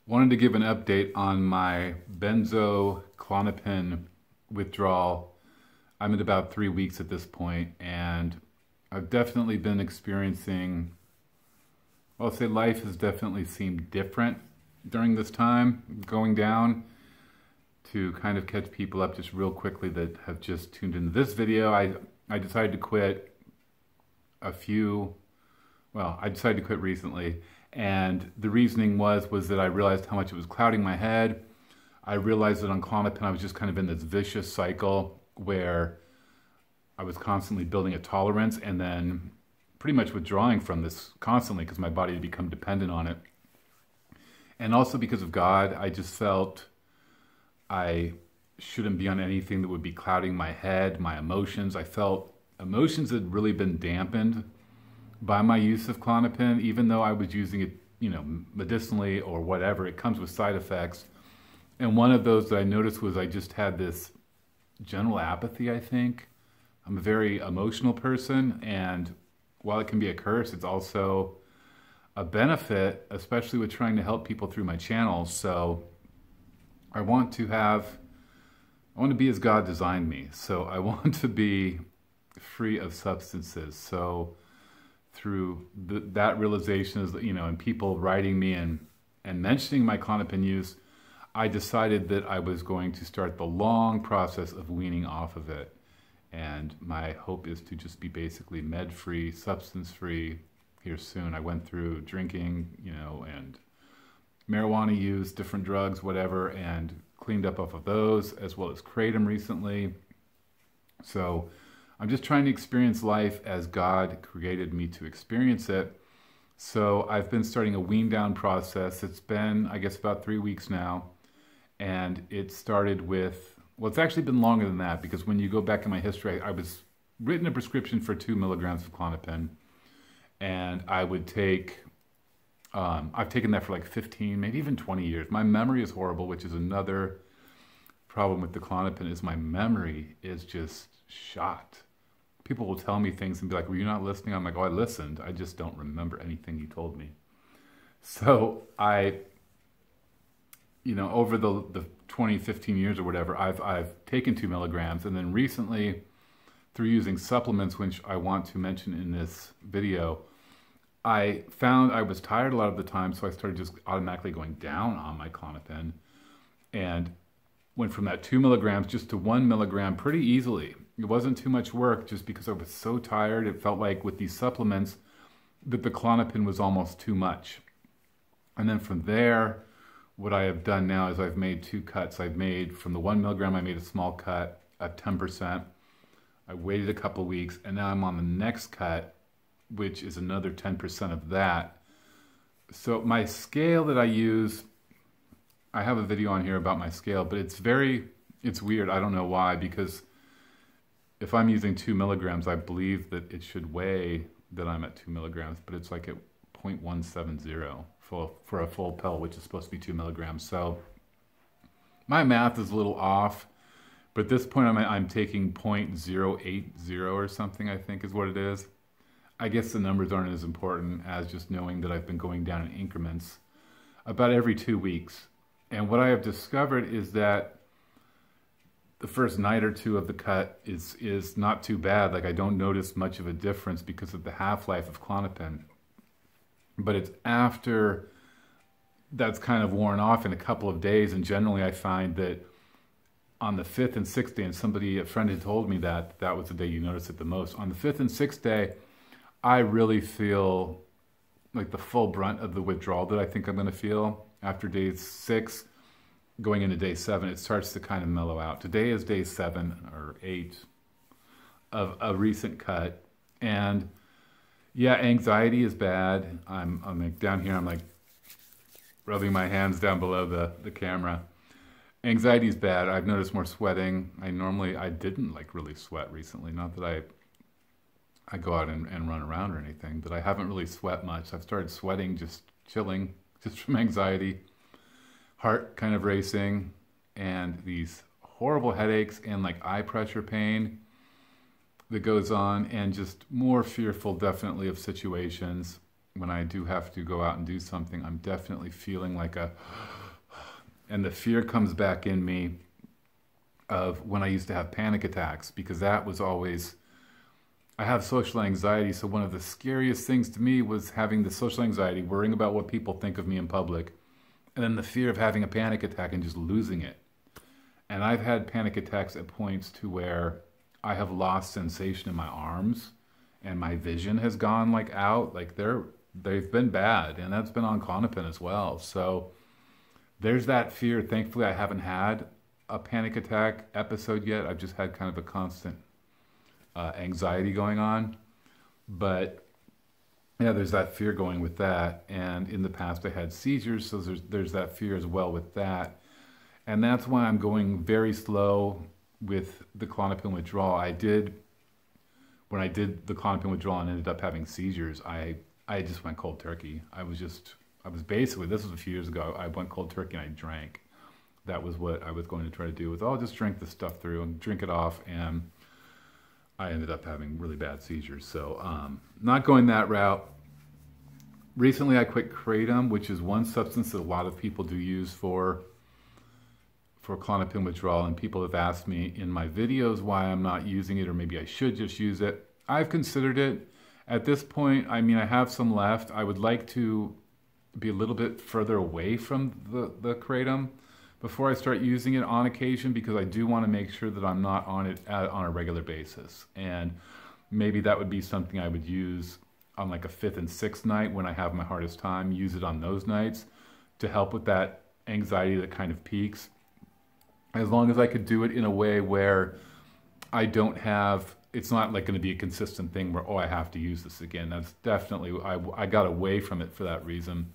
Wanted to give an update on my benzo Klonopin withdrawal. I'm at about 3 weeks at this point, and I've definitely been experiencing, well, I'll say life has definitely seemed different during this time, going down. To kind of catch people up just real quickly that have just tuned into this video, I decided to quit I decided to quit recently. And the reasoning was that I realized how much it was clouding my head. I realized that on Klonopin I was just kind of in this vicious cycle where I was constantly building a tolerance and then pretty much withdrawing from this constantly because my body had become dependent on it. And also because of God, I just felt I shouldn't be on anything that would be clouding my head, my emotions. I felt emotions had really been dampened by my use of Klonopin, even though I was using it, medicinally or whatever. It comes with side effects. And one of those that I noticed was I just had this general apathy, I think. I'm a very emotional person, and while it can be a curse, it's also a benefit, especially with trying to help people through my channel. So I want to be as God designed me. So I want to be free of substances. So through that realization is, and people writing me and mentioning my Klonopin use, I decided that I was going to start the long process of weaning off of it. And my hope is to just be basically med-free, substance-free here soon. I went through drinking, and marijuana use, different drugs, whatever, and cleaned up off of those, as well as kratom recently. So I'm just trying to experience life as God created me to experience it. So I've been starting a wean down process. It's been, I guess, about 3 weeks now. And it started with, well, it's actually been longer than that, because when you go back in my history, I was written a prescription for 2 milligrams of Klonopin. And I would take, I've taken that for like 15, maybe even 20 years. My memory is horrible, which is another problem with the Klonopin, is my memory is just shot. People will tell me things and be like, were you not listening? I'm like, oh, I listened. I just don't remember anything you told me. So over the 20, 15 years or whatever, I've taken 2 milligrams. And then recently, through using supplements, which I want to mention in this video, I found I was tired a lot of the time, so I started just automatically going down on my Klonopin and went from that 2 milligrams just to 1 milligram pretty easily. It wasn't too much work, just because I was so tired. It felt like with these supplements that the Klonopin was almost too much. And then from there, what I have done now is I've made 2 cuts. I've made, from the 1 milligram, I made a small cut at 10%. I waited a couple weeks, and now I'm on the next cut, which is another 10% of that. So my scale that I use, I have a video on here about my scale, but it's weird. I don't know why, because if I'm using 2 milligrams, I believe that it should weigh that I'm at 2 milligrams, but it's like at 0.170 for a full pill, which is supposed to be 2 milligrams. So my math is a little off, but at this point I'm taking 0.080 or something, I think is what it is. I guess the numbers aren't as important as just knowing that I've been going down in increments about every 2 weeks. And what I have discovered is that the first night or two of the cut is not too bad. Like, I don't notice much of a difference because of the half-life of Klonopin. But it's after that's kind of worn off in a couple of days, and generally I find that on the 5th and 6th day, and a friend had told me that was the day you notice it the most. On the 5th and 6th day, I really feel like the full brunt of the withdrawal that I think I'm going to feel. After day 6, going into day 7, it starts to kind of mellow out. Today is day 7 or 8 of a recent cut. And yeah, anxiety is bad. I'm like down here, I'm like rubbing my hands down below the camera. Anxiety is bad. I've noticed more sweating. I didn't like really sweat recently. Not that I go out and run around or anything, but I haven't really sweat much. I've started sweating, just chilling, just from anxiety. Heart kind of racing, and these horrible headaches and like eye pressure pain that goes on, and just more fearful definitely of situations. when I do have to go out and do something, I'm definitely feeling like and the fear comes back in me of when I used to have panic attacks, because that was always, I have social anxiety, so one of the scariest things to me was having the social anxiety, worrying about what people think of me in public, and then the fear of having a panic attack and just losing it. And I've had panic attacks at points to where I have lost sensation in my arms, and my vision has gone like out, like they've been bad, and that's been on Klonopin as well. So there's that fear. Thankfully, I haven't had a panic attack episode yet. I've just had kind of a constant anxiety going on. But yeah, there's that fear going with that. And in the past, I had seizures, so there's that fear as well with that. And that's why I'm going very slow with the Klonopin withdrawal. When I did the Klonopin withdrawal and ended up having seizures, I just went cold turkey. I was basically, this was a few years ago, I went cold turkey and I drank. That was what I was going to try to do, was I'll just drink this stuff through and drink it off, and I ended up having really bad seizures. So not going that route. Recently I quit Kratom, which is one substance that a lot of people do use for Klonopin withdrawal, and people have asked me in my videos why I'm not using it, or maybe I should just use it. I've considered it. At this point, I mean, I have some left. I would like to be a little bit further away from the Kratom before I start using it on occasion, because I do want to make sure that I'm not on it on a regular basis. And maybe that would be something I would use on like a 5th and 6th night when I have my hardest time, use it on those nights to help with that anxiety that kind of peaks. As long as I could do it in a way where I don't have, it's not like going to be a consistent thing where, oh, I have to use this again. That's definitely, I got away from it for that reason.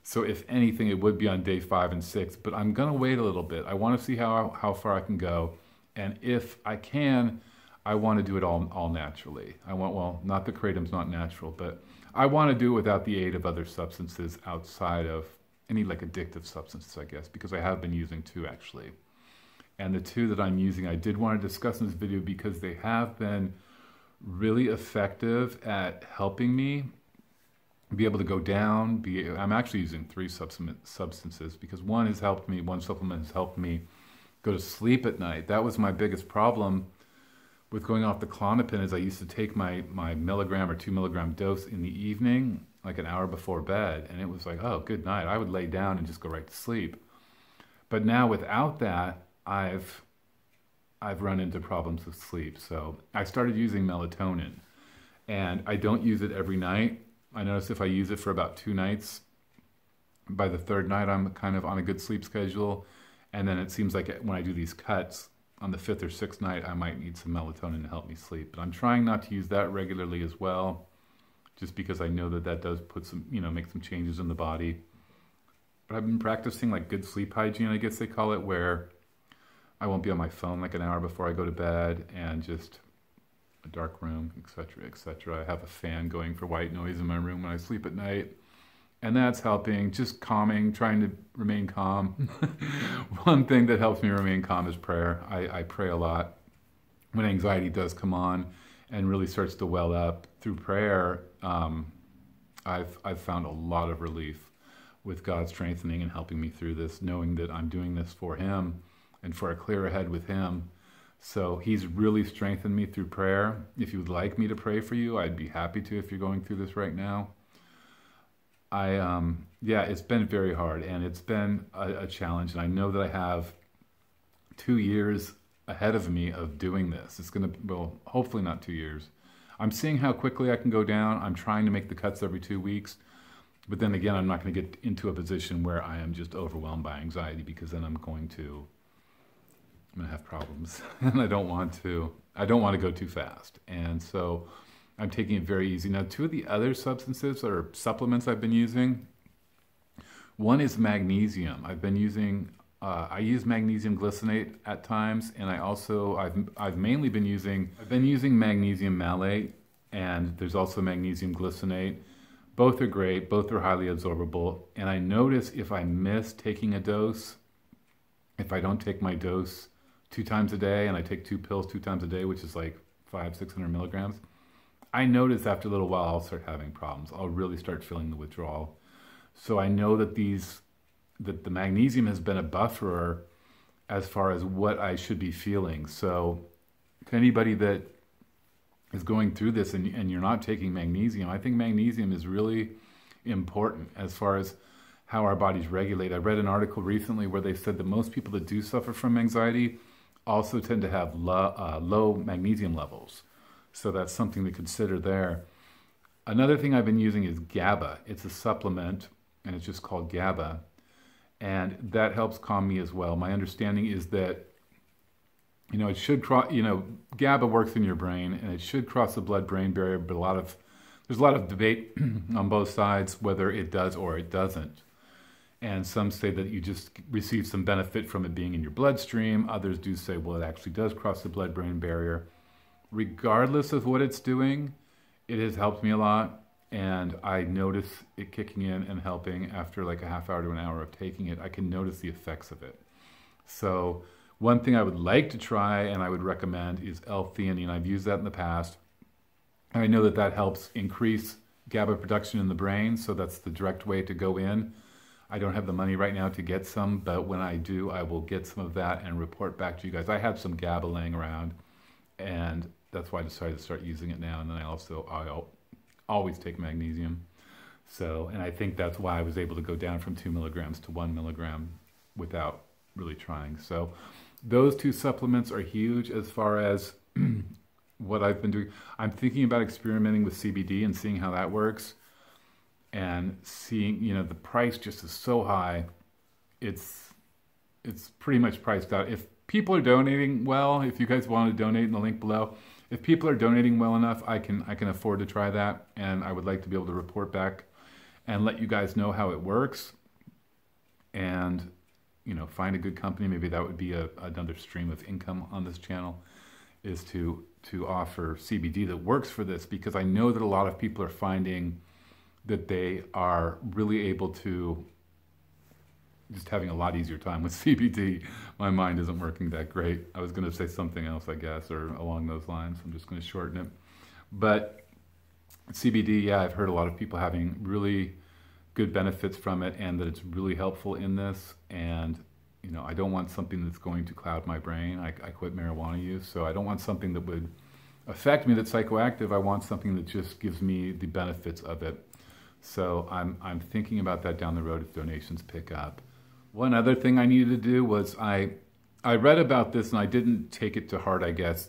So if anything, it would be on day 5 and 6, but I'm going to wait a little bit. I want to see how far I can go. And if I can, I want to do it all naturally. Well, not the Kratom's not natural, but I want to do it without the aid of other substances outside of any like addictive substances, I guess, because I have been using 2 actually. And the 2 that I'm using, I did want to discuss in this video because they have been really effective at helping me be able to go down. I'm actually using 3 substances because one supplement has helped me go to sleep at night. That was my biggest problem with going off the Klonopin, is I used to take my milligram or 2 milligram dose in the evening, like an hour before bed. And it was like, oh, good night. I would lay down and just go right to sleep. But now without that, I've run into problems with sleep. So I started using melatonin, and I don't use it every night. I notice if I use it for about 2 nights, by the 3rd night, I'm kind of on a good sleep schedule. And then it seems like when I do these cuts on the 5th or 6th night, I might need some melatonin to help me sleep. But I'm trying not to use that regularly as well, just because I know that does put some, make some changes in the body. But I've been practicing like good sleep hygiene, I guess they call it, where I won't be on my phone like an hour before I go to bed, and just a dark room, etc., etc. I have a fan going for white noise in my room when I sleep at night, and that's helping, just calming, trying to remain calm. One thing that helps me remain calm is prayer. I pray a lot. When anxiety does come on and really starts to well up through prayer, I've found a lot of relief with God strengthening and helping me through this, knowing that I'm doing this for Him and for a clearer head with Him. So He's really strengthened me through prayer. If you would like me to pray for you, I'd be happy to if you're going through this right now. Yeah, it's been very hard, and it's been a challenge, and I know that I have 2 years ahead of me of doing this. It's going to, well, hopefully not 2 years. I'm seeing how quickly I can go down. I'm trying to make the cuts every 2 weeks, but then again, I'm not going to get into a position where I am just overwhelmed by anxiety, because then I'm going to have problems, and I don't want to go too fast. And so I'm taking it very easy. Now, 2 of the other substances or supplements I've been using, one is magnesium. I've been using, I use magnesium glycinate at times, and I've mainly been using, magnesium malate, and there's also magnesium glycinate. Both are great, both are highly absorbable, and I notice if I miss taking a dose, if I don't take my dose 2 times a day, and I take 2 pills 2 times a day, which is like 500-600 milligrams, I notice after a little while I'll start having problems. I'll really start feeling the withdrawal. So I know that that the magnesium has been a bufferer as far as what I should be feeling. So to anybody that is going through this and you're not taking magnesium, I think magnesium is really important as far as how our bodies regulate. I read an article recently where they said that most people that do suffer from anxiety also tend to have low magnesium levels. So that's something to consider there. Another thing I've been using is GABA. It's a supplement, and it's just called GABA. And that helps calm me as well. My understanding is that, it should cross, GABA works in your brain, and it should cross the blood-brain barrier, but there's a lot of debate on both sides whether it does or it doesn't. And some say that you just receive some benefit from it being in your bloodstream. Others do say, well, it actually does cross the blood-brain barrier. Regardless of what it's doing, it has helped me a lot. And I notice it kicking in and helping after like a half hour to an hour of taking it. I can notice the effects of it. So one thing I would like to try and I would recommend is L-theanine. I've used that in the past. I know that that helps increase GABA production in the brain, so that's the direct way to go in. I don't have the money right now to get some, but when I do, I will get some of that and report back to you guys. I have some GABA laying around, and that's why I decided to start using it now. And then I'll always take magnesium. So, and I think that's why I was able to go down from 2 milligrams to 1 milligram without really trying. So those two supplements are huge as far as what I've been doing. I'm thinking about experimenting with CBD and seeing how that works. And seeing, the price just is so high, it's pretty much priced out. If people are donating well, if you guys want to donate in the link below, if people are donating well enough, I can afford to try that, and I would like to be able to report back and let you guys know how it works, and find a good company. Maybe that would be another stream of income on this channel, is to offer CBD that works for this, because I know that a lot of people are finding that they are really able to just having a lot easier time with CBD. My mind isn't working that great. I was going to say something else, I guess, or along those lines. I'm just going to shorten it. But CBD, yeah, I've heard a lot of people having really good benefits from it, and that it's really helpful in this. And, I don't want something that's going to cloud my brain. I quit marijuana use, so I don't want something that would affect me that's psychoactive. I want something that just gives me the benefits of it. So I'm thinking about that down the road if donations pick up. One other thing I needed to do was I read about this and I didn't take it to heart, I guess.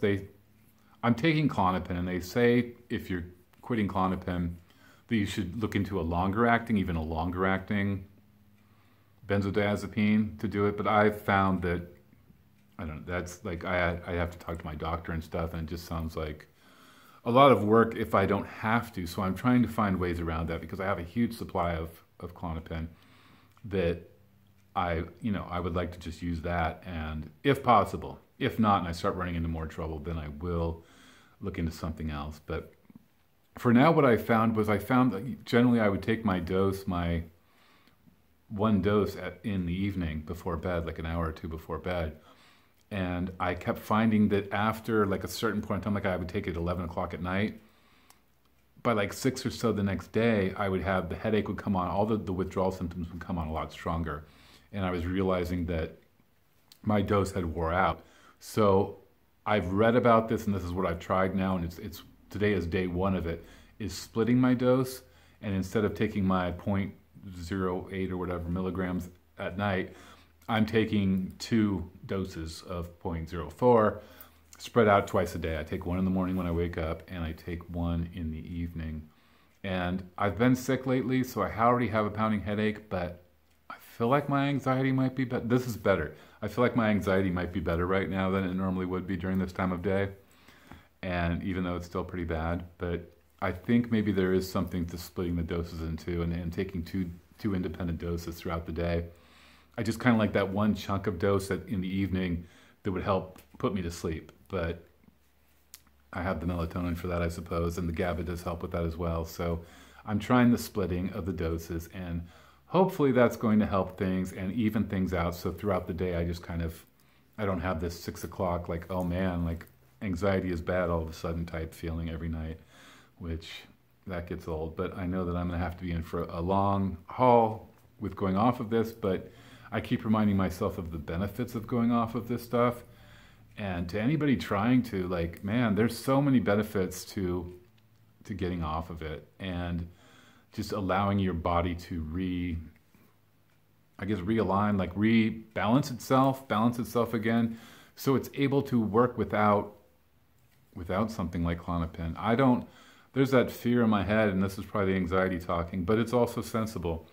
I'm taking Klonopin, and they say if you're quitting Klonopin that you should look into even a longer acting benzodiazepine to do it. But I've found that, I don't know, that's like I have to talk to my doctor and stuff, and it just sounds like a lot of work if I don't have to. So I'm trying to find ways around that, because I have a huge supply of Klonopin that I would like to just use that, and if possible. If not, and I start running into more trouble, then I will look into something else. But for now, what I found that generally I would take my one dose in the evening before bed, like an hour or two before bed. And I kept finding that after like a certain point in time, like I would take it at 11 o'clock at night, by like 6 or so the next day, I would have, the headache would come on, all the withdrawal symptoms would come on a lot stronger. And I was realizing that my dose had wore out. So I've read about this, and this is what I've tried now, and it's today is day one of it, is splitting my dose. And instead of taking my 0.08 or whatever milligrams at night, I'm taking 2 doses of 0.04 spread out twice a day. I take one in the morning when I wake up, and I take one in the evening. And I've been sick lately, so I already have a pounding headache, but I feel like my anxiety might be better. This is better. I feel like my anxiety might be better right now than it normally would be during this time of day. And even though it's still pretty bad, but I think maybe there is something to splitting the doses into and taking two independent doses throughout the day. I just kind of like that one chunk of dose in the evening that would help put me to sleep. But I have the melatonin for that, I suppose, and the GABA does help with that as well. So I'm trying the splitting of the doses, and hopefully that's going to help things and even things out. So throughout the day, I don't have this 6 o'clock, like, oh man, like anxiety is bad all of a sudden type feeling every night. which that gets old. But I know that I'm going to have to be in for a long haul with going off of this, but I keep reminding myself of the benefits of going off of this stuff. And to anybody trying to, like, man, there's so many benefits to getting off of it, and just allowing your body to realign, like balance itself again, so it's able to work without something like Klonopin. There's that fear in my head, and this is probably anxiety talking, but it's also sensible,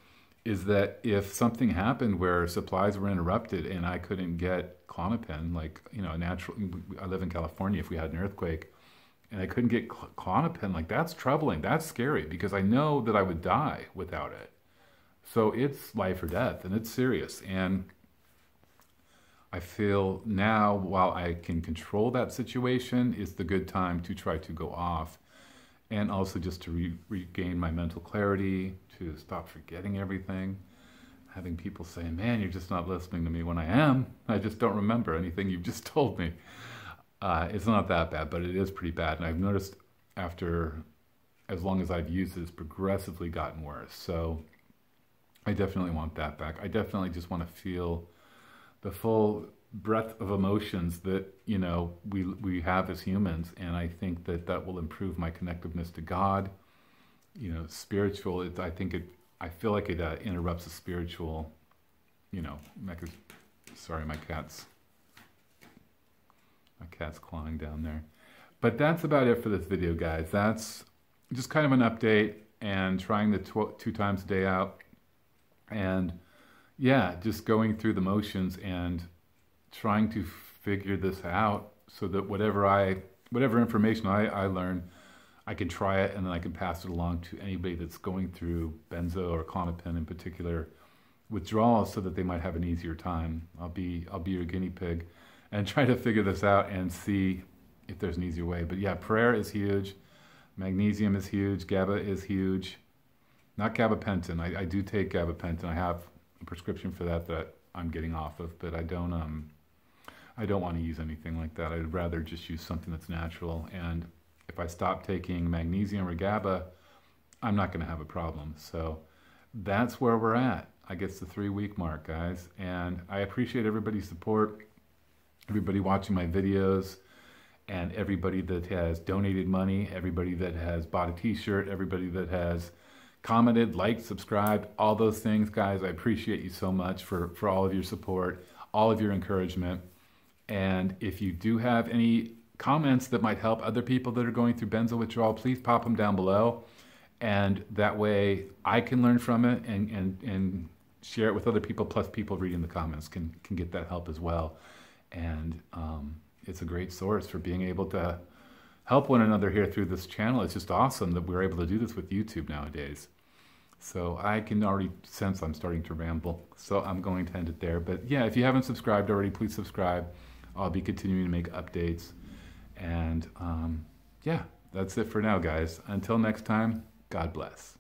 is that if something happened where supplies were interrupted and I couldn't get Klonopin, like, you know, I live in California, if we had an earthquake and I couldn't get Klonopin, like, that's troubling, that's scary, because I know that I would die without it. So it's life or death, and it's serious. And I feel now, while I can control that situation, is the good time to try to go off, and also just to regain my mental clarity, to stop forgetting everything. Having people say, man, you're just not listening to me, when I am. I just don't remember anything you've just told me. It's not that bad, but it is pretty bad. And I've noticed after, as long as I've used it, it's progressively gotten worse. So I definitely want that back. I definitely just want to feel the full breadth of emotions that, you know, we have as humans. And I think that will improve my connectiveness to God. You know, spiritual, I feel like it interrupts the spiritual, you know, sorry, my cat's clawing down there. But that's about it for this video, guys. That's just kind of an update, and trying the 2 times a day out. And yeah, just going through the motions and trying to figure this out, so that whatever information I learn, I can try it, and then I can pass it along to anybody that's going through benzo or Klonopin in particular withdrawals, so that they might have an easier time. I'll be your guinea pig and try to figure this out and see if there's an easier way. But yeah, prayer is huge. Magnesium is huge. GABA is huge. Not gabapentin. I do take gabapentin. I have a prescription for that I'm getting off of, but I don't want to use anything like that. I'd rather just use something that's natural. And if I stop taking magnesium or GABA, I'm not going to have a problem. So that's where we're at. I guess the 3-week mark, guys. And I appreciate everybody's support, everybody watching my videos, and everybody that has donated money, everybody that has bought a t-shirt, everybody that has commented, liked, subscribed, all those things, guys. I appreciate you so much for all of your support, all of your encouragement. And if you do have any comments that might help other people that are going through benzo withdrawal, please pop them down below. And that way I can learn from it and share it with other people, plus people reading the comments can get that help as well. And it's a great source for being able to help one another here through this channel. It's just awesome that we're able to do this with YouTube nowadays. So I can already sense I'm starting to ramble, so I'm going to end it there. But yeah, if you haven't subscribed already, please subscribe. I'll be continuing to make updates. And yeah, that's it for now, guys. Until next time, God bless.